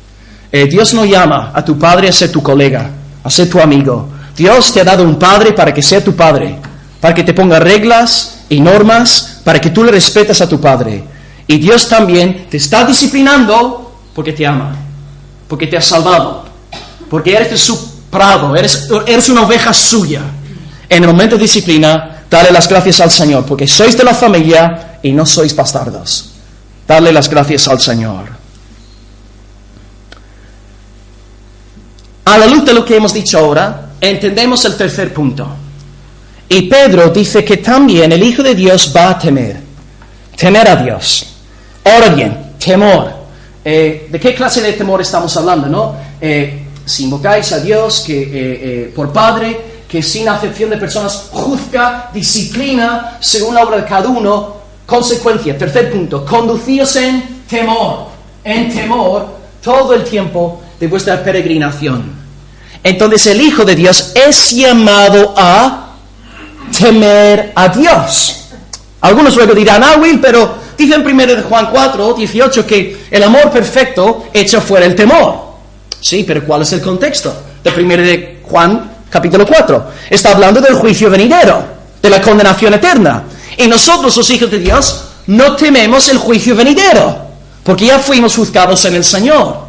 Dios no llama a tu Padre a ser tu colega, a ser tu amigo. Dios te ha dado un Padre para que sea tu Padre, para que te ponga reglas y normas, para que tú le respetes a tu Padre. Y Dios también te está disciplinando porque te ama, porque te ha salvado, porque eres de su prado, eres una oveja suya. En el momento de disciplina, dale las gracias al Señor, porque sois de la familia y no sois bastardos. Dale las gracias al Señor. A la luz de lo que hemos dicho ahora, entendemos el tercer punto. Y Pedro dice que también el Hijo de Dios va a temer a Dios. Ahora bien, temor. ¿De qué clase de temor estamos hablando, no? Si invocáis a Dios que por Padre, que sin acepción de personas juzga, disciplina, según la obra de cada uno. Consecuencia, tercer punto, conducíos en temor todo el tiempo de vuestra peregrinación. Entonces el Hijo de Dios es llamado a temer a Dios. Algunos luego dirán, Will, pero dice en 1 Juan 4, 18 que el amor perfecto echa fuera el temor. Sí, pero ¿cuál es el contexto de 1 Juan capítulo 4? Está hablando del juicio venidero, de la condenación eterna. Y nosotros, los hijos de Dios, no tememos el juicio venidero, porque ya fuimos juzgados en el Señor.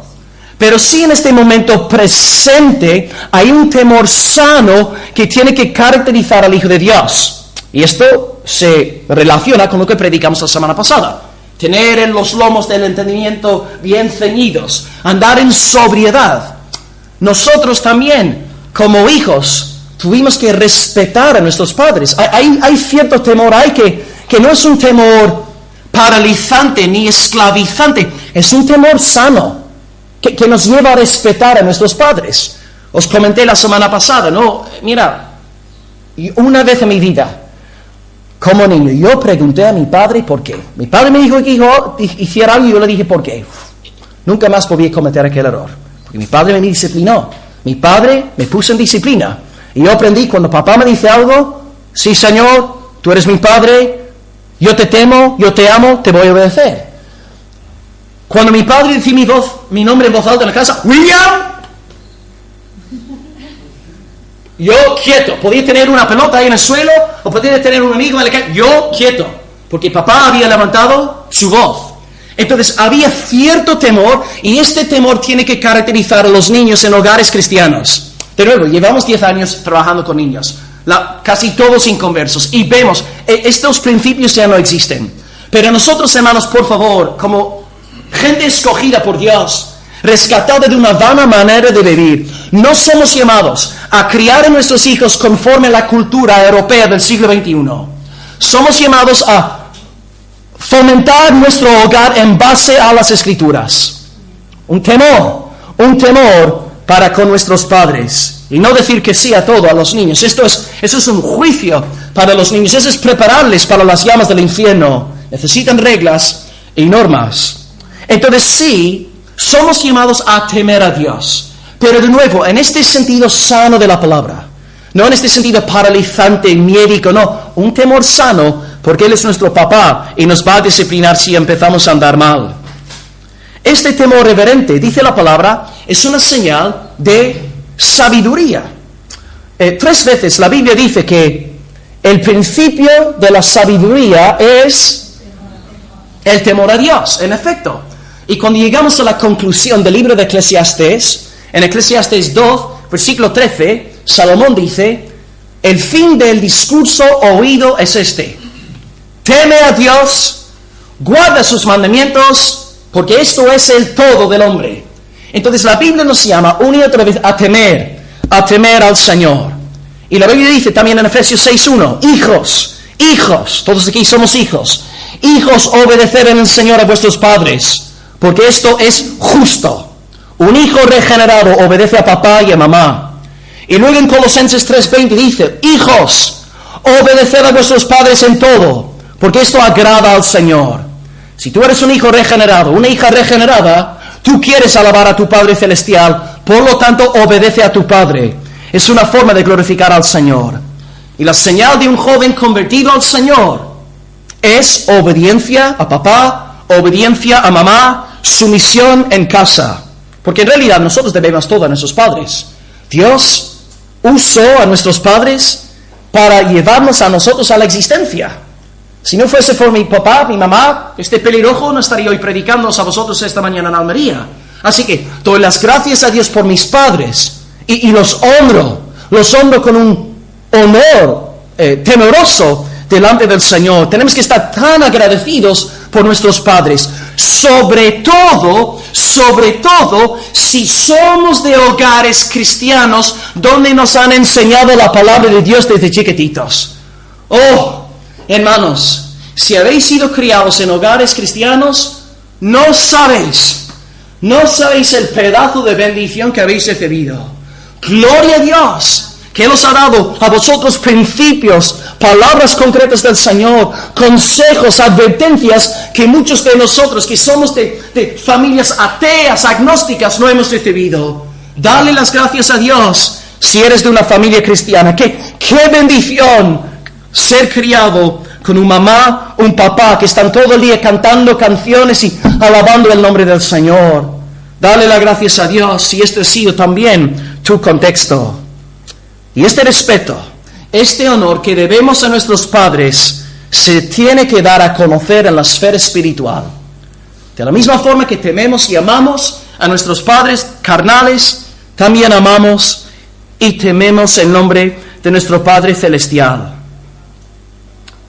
Pero sí, en este momento presente hay un temor sano que tiene que caracterizar al Hijo de Dios. Y esto se relaciona con lo que predicamos la semana pasada. Tener en los lomos del entendimiento bien ceñidos, andar en sobriedad. Nosotros también, como hijos, tuvimos que respetar a nuestros padres. Hay cierto temor, que no es un temor paralizante ni esclavizante, es un temor sano, que nos lleva a respetar a nuestros padres. Os comenté la semana pasada, ¿no? Mira, una vez en mi vida, como niño, yo pregunté a mi padre por qué. Mi padre me dijo que hiciera algo y yo le dije por qué. Nunca más podía cometer aquel error, porque mi padre me disciplinó. Mi padre me puso en disciplina. Y yo aprendí, cuando papá me dice algo, sí, Señor, tú eres mi padre, yo te temo, yo te amo, te voy a obedecer. Cuando mi padre decía mi nombre en voz alta en la casa, William, yo quieto. Podía tener una pelota ahí en el suelo, o podía tener un amigo en la calle, yo quieto, porque papá había levantado su voz. Entonces había cierto temor, y este temor tiene que caracterizar a los niños en hogares cristianos. De nuevo, llevamos 10 años trabajando con niños, casi todos inconversos, y vemos, estos principios ya no existen. Pero nosotros, hermanos, por favor, como gente escogida por Dios, rescatada de una vana manera de vivir, no somos llamados a criar a nuestros hijos conforme a la cultura europea del siglo XXI. Somos llamados a fomentar nuestro hogar en base a las Escrituras. Un temor para con nuestros padres. Y no decir que sí a todo a los niños. Eso es un juicio para los niños. Eso es prepararles para las llamas del infierno. Necesitan reglas y normas. Entonces sí, somos llamados a temer a Dios. Pero de nuevo, en este sentido sano de la palabra. No en este sentido paralizante, miédico, no. Un temor sano, porque Él es nuestro papá y nos va a disciplinar si empezamos a andar mal. Este temor reverente, dice la palabra, es una señal de sabiduría. 3 veces la Biblia dice que el principio de la sabiduría es el temor a Dios, en efecto. Y cuando llegamos a la conclusión del libro de Eclesiastés, en Eclesiastés 2, versículo 13, Salomón dice, el fin del discurso oído es este: teme a Dios, guarda sus mandamientos, porque esto es el todo del hombre. Entonces la Biblia nos llama una y otra vez a temer al Señor. Y la Biblia dice también en Efesios 6:1, hijos, todos aquí somos hijos, obedecer en el Señor a vuestros padres, porque esto es justo. Un hijo regenerado obedece a papá y a mamá. Y luego en Colosenses 3:20 dice, hijos, obedeced a vuestros padres en todo, porque esto agrada al Señor. Si tú eres un hijo regenerado, una hija regenerada, tú quieres alabar a tu Padre Celestial, por lo tanto obedece a tu Padre. Es una forma de glorificar al Señor. Y la señal de un joven convertido al Señor es obediencia a papá, obediencia a mamá, sumisión en casa. Porque en realidad nosotros debemos todo a nuestros padres. Dios usó a nuestros padres para llevarnos a nosotros a la existencia. Si no fuese por mi papá, mi mamá, este pelirrojo no estaría hoy predicándoos a vosotros esta mañana en Almería. Así que doy las gracias a Dios por mis padres y los honro con un honor temeroso delante del Señor. Tenemos que estar tan agradecidos por nuestros padres, sobre todo si somos de hogares cristianos donde nos han enseñado la palabra de Dios desde chiquititos. Oh, hermanos, si habéis sido criados en hogares cristianos, no sabéis el pedazo de bendición que habéis recibido. Gloria a Dios, que Él os ha dado a vosotros principios, palabras concretas del Señor, consejos, advertencias que muchos de nosotros que somos de familias ateas, agnósticas, no hemos recibido. Dale las gracias a Dios si eres de una familia cristiana. ¡Qué bendición ser criado con una mamá, un papá que están todo el día cantando canciones y alabando el nombre del Señor! Dale las gracias a Dios si este ha sido también tu contexto. Y este respeto Este honor que debemos a nuestros padres se tiene que dar a conocer en la esfera espiritual. De la misma forma que tememos y amamos a nuestros padres carnales, también amamos y tememos el nombre de nuestro Padre Celestial.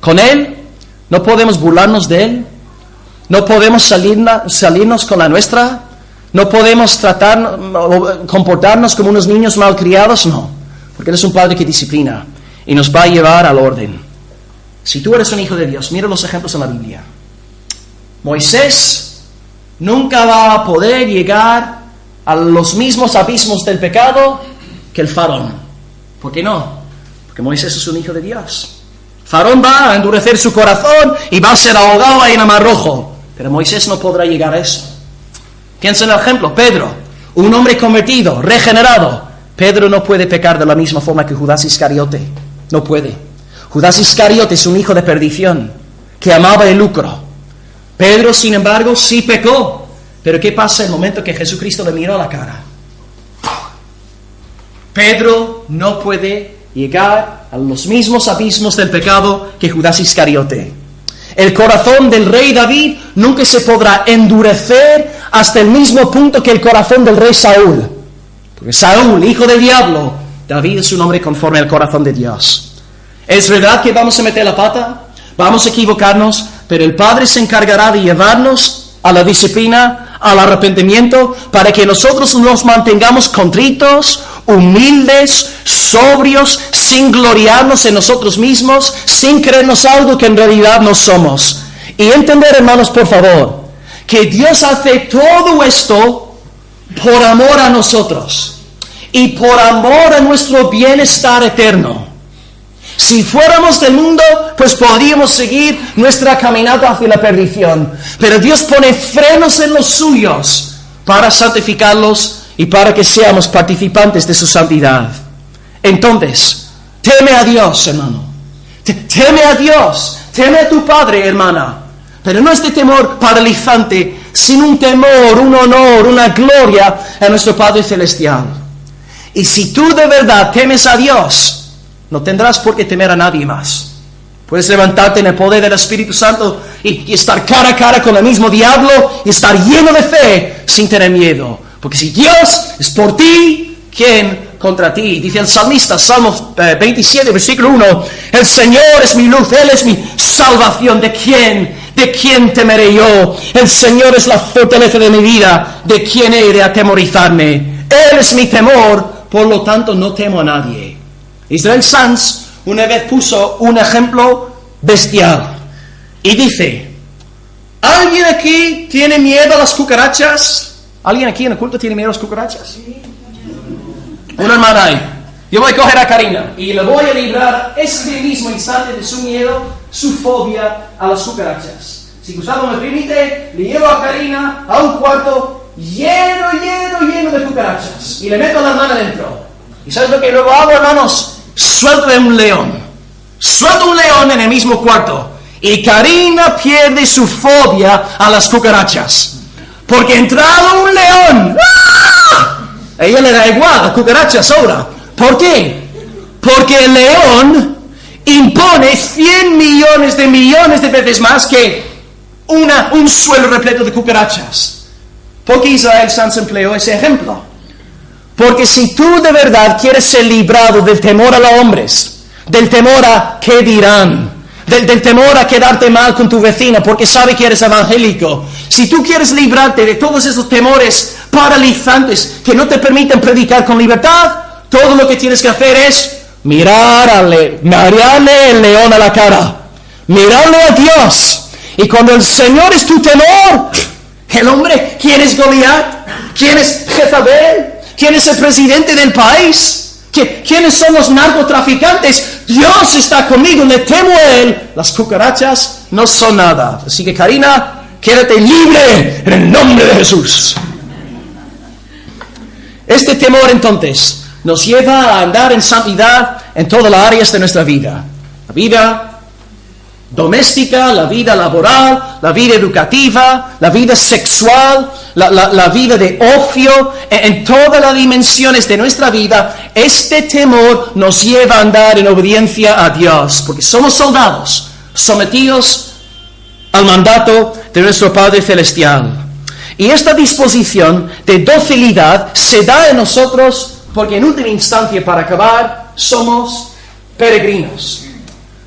Con Él no podemos burlarnos de Él, no podemos salirnos con la nuestra, no podemos comportarnos como unos niños malcriados, no, porque Él es un Padre que disciplina y nos va a llevar al orden. Si tú eres un hijo de Dios, mira los ejemplos en la Biblia. Moisés nunca va a poder llegar a los mismos abismos del pecado que el faraón. ¿Por qué no? Porque Moisés es un hijo de Dios. Faraón va a endurecer su corazón y va a ser ahogado ahí en el Mar Rojo. Pero Moisés no podrá llegar a eso. Piensa en el ejemplo, Pedro, un hombre convertido, regenerado. Pedro no puede pecar de la misma forma que Judas Iscariote. No puede. Judas Iscariote es un hijo de perdición, que amaba el lucro. Pedro, sin embargo, sí pecó. Pero ¿qué pasa en el momento que Jesucristo le miró a la cara? Pedro no puede llegar a los mismos abismos del pecado que Judas Iscariote. El corazón del rey David nunca se podrá endurecer hasta el mismo punto que el corazón del rey Saúl. Porque Saúl, hijo del diablo, David es un hombre conforme al corazón de Dios. Es verdad que vamos a meter la pata, vamos a equivocarnos, pero el Padre se encargará de llevarnos a la disciplina, al arrepentimiento, para que nosotros nos mantengamos contritos, humildes, sobrios, sin gloriarnos en nosotros mismos, sin creernos algo que en realidad no somos. Y entender, hermanos, por favor, que Dios hace todo esto por amor a nosotros y por amor a nuestro bienestar eterno. Si fuéramos del mundo, pues podríamos seguir nuestra caminata hacia la perdición. Pero Dios pone frenos en los suyos para santificarlos y para que seamos participantes de su santidad. Entonces, teme a Dios, hermano. Teme a Dios. Teme a tu Padre, hermana. Pero no este temor paralizante, sino un temor, un honor, una gloria a nuestro Padre Celestial. Y si tú de verdad temes a Dios, no tendrás por qué temer a nadie más. Puedes levantarte en el poder del Espíritu Santo y estar cara a cara con el mismo diablo y estar lleno de fe sin tener miedo. Porque si Dios es por ti, ¿quién contra ti? Dice el salmista, Salmo 27, versículo 1, el Señor es mi luz, Él es mi salvación. ¿De quién temeré yo? El Señor es la fortaleza de mi vida. ¿De quién he de atemorizarme? Él es mi temor, por lo tanto no temo a nadie. Israel Sanz una vez puso un ejemplo bestial y dice, ¿alguien aquí tiene miedo a las cucarachas? ¿Alguien aquí en el culto tiene miedo a las cucarachas? Una hermana ahí. Yo voy a coger a Karina y le voy a librar este mismo instante de su miedo, su fobia a las cucarachas. Si Gustavo me permite, le llevo a Karina a un cuarto lleno de cucarachas y le meto a la hermana dentro. ¿Y sabes lo que luego hago, hermanos? Suelto un león en el mismo cuarto y Karina pierde su fobia a las cucarachas porque entrado un león, ¡ah!, a ella le da igual, la cucaracha sobra. ¿Por qué? Porque el león impone 100 millones de veces más que un suelo repleto de cucarachas. ¿Por qué Israel Sanz empleó ese ejemplo? Porque si tú de verdad quieres ser librado del temor a los hombres, del temor a qué dirán, del temor a quedarte mal con tu vecina porque sabe que eres evangélico, si tú quieres librarte de todos esos temores paralizantes que no te permiten predicar con libertad, todo lo que tienes que hacer es mirarle el león a la cara, mirarle a Dios. Y cuando el Señor es tu temor, el hombre, ¿quién es Goliat? ¿Quién es Jezabel? ¿Quién es el presidente del país? ¿Quiénes son los narcotraficantes? Dios está conmigo, le temo a Él. Las cucarachas no son nada. Así que, Karina, quédate libre en el nombre de Jesús. Este temor, entonces, nos lleva a andar en santidad en todas las áreas de nuestra vida. La vida doméstica, la vida laboral, la vida educativa, la vida sexual, la vida de ocio, en todas las dimensiones de nuestra vida, este temor nos lleva a andar en obediencia a Dios, porque somos soldados sometidos al mandato de nuestro Padre Celestial. Y esta disposición de docilidad se da en nosotros porque en última instancia, para acabar, somos peregrinos.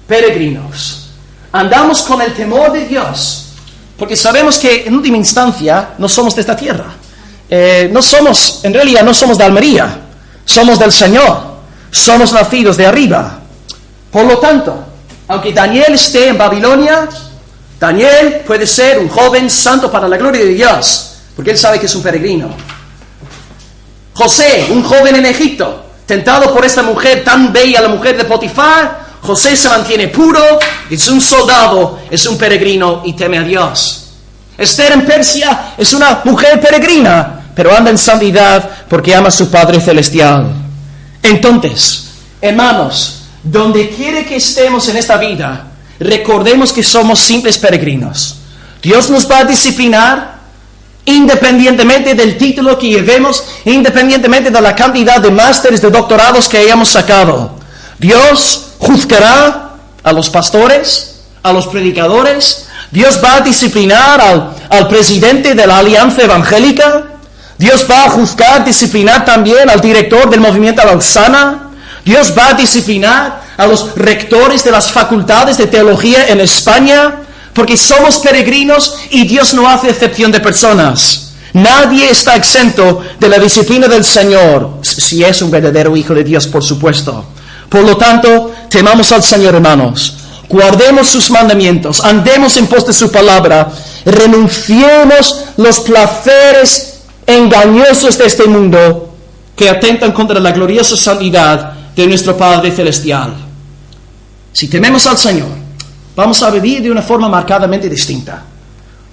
Peregrinos. Andamos con el temor de Dios, porque sabemos que en última instancia no somos de esta tierra. En realidad no somos de Almería, somos del Señor, somos nacidos de arriba. Por lo tanto, aunque Daniel esté en Babilonia, Daniel puede ser un joven santo para la gloria de Dios, porque él sabe que es un peregrino. José, un joven en Egipto, tentado por esta mujer tan bella, la mujer de Potifar, José se mantiene puro, es un soldado, es un peregrino y teme a Dios. Esther en Persia es una mujer peregrina, pero anda en santidad porque ama a su Padre Celestial. Entonces, hermanos, donde quiera que estemos en esta vida, recordemos que somos simples peregrinos. Dios nos va a disciplinar independientemente del título que llevemos, independientemente de la cantidad de másteres, de doctorados que hayamos sacado. Dios juzgará a los pastores, a los predicadores. Dios va a disciplinar al presidente de la Alianza Evangélica. Dios va a juzgar, disciplinar también al director del Movimiento Lausana. Dios va a disciplinar a los rectores de las facultades de teología en España, porque somos peregrinos y Dios no hace excepción de personas. Nadie está exento de la disciplina del Señor, si es un verdadero hijo de Dios, por supuesto. Por lo tanto, temamos al Señor, hermanos. Guardemos sus mandamientos, andemos en pos de su palabra, renunciemos los placeres engañosos de este mundo que atentan contra la gloriosa santidad de nuestro Padre Celestial. Si tememos al Señor, vamos a vivir de una forma marcadamente distinta.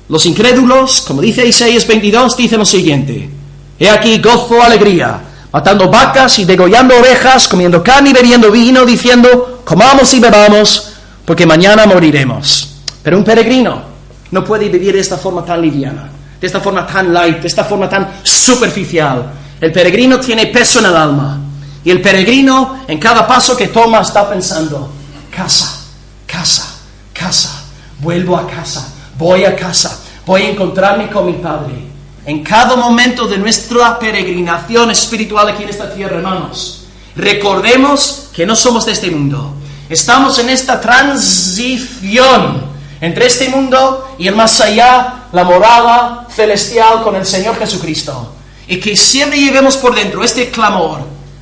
Los incrédulos, como dice Isaías 22, dicen lo siguiente: he aquí gozo, alegría, matando vacas y degollando ovejas, comiendo carne y bebiendo vino, diciendo, comamos y bebamos, porque mañana moriremos. Pero un peregrino no puede vivir de esta forma tan liviana, de esta forma tan light, de esta forma tan superficial. El peregrino tiene peso en el alma, y el peregrino en cada paso que toma está pensando, casa, casa, casa, vuelvo a casa, voy a casa, voy a encontrarme con mi Padre. En cada momento de nuestra peregrinación espiritual aquí en esta tierra, hermanos, recordemos que no somos de este mundo. Estamos en esta transición entre este mundo y el más allá, la morada celestial con el Señor Jesucristo. Y que siempre llevemos por dentro este clamor: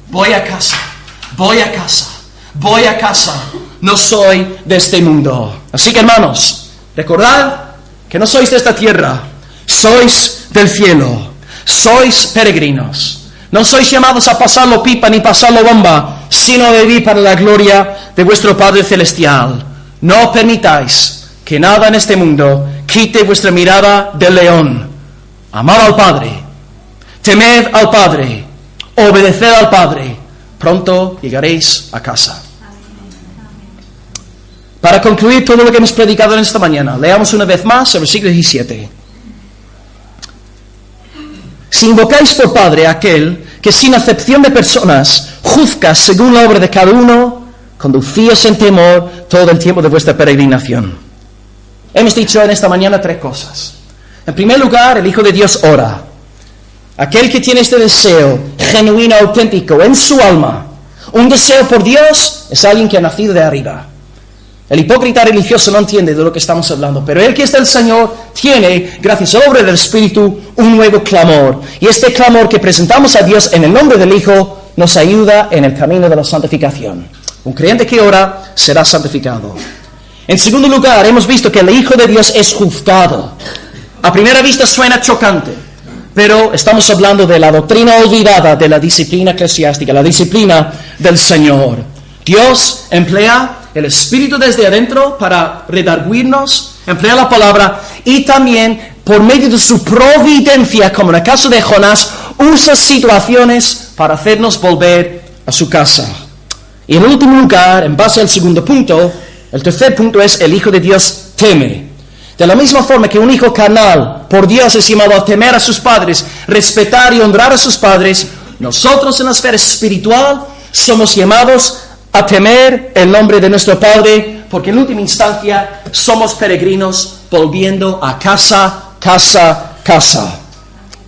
voy a casa, voy a casa, voy a casa. No soy de este mundo. Así que, hermanos, recordad que no sois de esta tierra, sois del cielo, sois peregrinos. No sois llamados a pasarlo pipa ni pasarlo bomba, sino a vivir para la gloria de vuestro Padre Celestial. No permitáis que nada en este mundo quite vuestra mirada del león. Amad al Padre, temed al Padre, obedeced al Padre. Pronto llegaréis a casa. Para concluir todo lo que hemos predicado en esta mañana, leamos una vez más el versículo 17. Si invocáis por Padre a aquel que sin acepción de personas juzga según la obra de cada uno, conducíos en temor todo el tiempo de vuestra peregrinación. Hemos dicho en esta mañana 3 cosas. En primer lugar, el Hijo de Dios ora. Aquel que tiene este deseo genuino, auténtico en su alma, un deseo por Dios, es alguien que ha nacido de arriba. El hipócrita religioso no entiende de lo que estamos hablando, pero el que es del Señor tiene, gracias a la obra del Espíritu, un nuevo clamor. Y este clamor que presentamos a Dios en el nombre del Hijo nos ayuda en el camino de la santificación. Un creyente que ora será santificado. En segundo lugar, hemos visto que el Hijo de Dios es juzgado. A primera vista suena chocante, pero estamos hablando de la doctrina olvidada de la disciplina eclesiástica, la disciplina del Señor. Dios emplea el Espíritu desde adentro para redarguirnos, emplea la palabra y también por medio de su providencia, como en el caso de Jonás, usa situaciones para hacernos volver a su casa. Y en último lugar, en base al segundo punto, el tercer punto es el Hijo de Dios teme. De la misma forma que un hijo carnal por Dios es llamado a temer a sus padres, respetar y honrar a sus padres, nosotros en la esfera espiritual somos llamados a temer el nombre de nuestro Padre, porque en última instancia somos peregrinos volviendo a casa, casa, casa.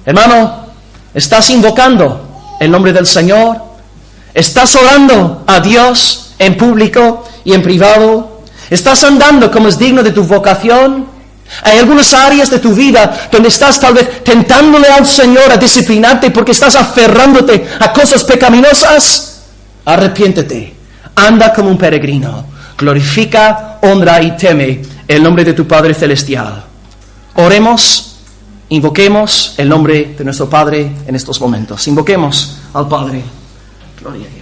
Hermano, ¿estás invocando el nombre del Señor? ¿Estás orando a Dios en público y en privado? ¿Estás andando como es digno de tu vocación? Hay algunas áreas de tu vida donde estás tal vez tentándole al Señor a disciplinarte porque estás aferrándote a cosas pecaminosas. Arrepiéntete, anda como un peregrino, glorifica, honra y teme el nombre de tu Padre Celestial. Oremos, invoquemos el nombre de nuestro Padre en estos momentos. Invoquemos al Padre. Gloria a Dios.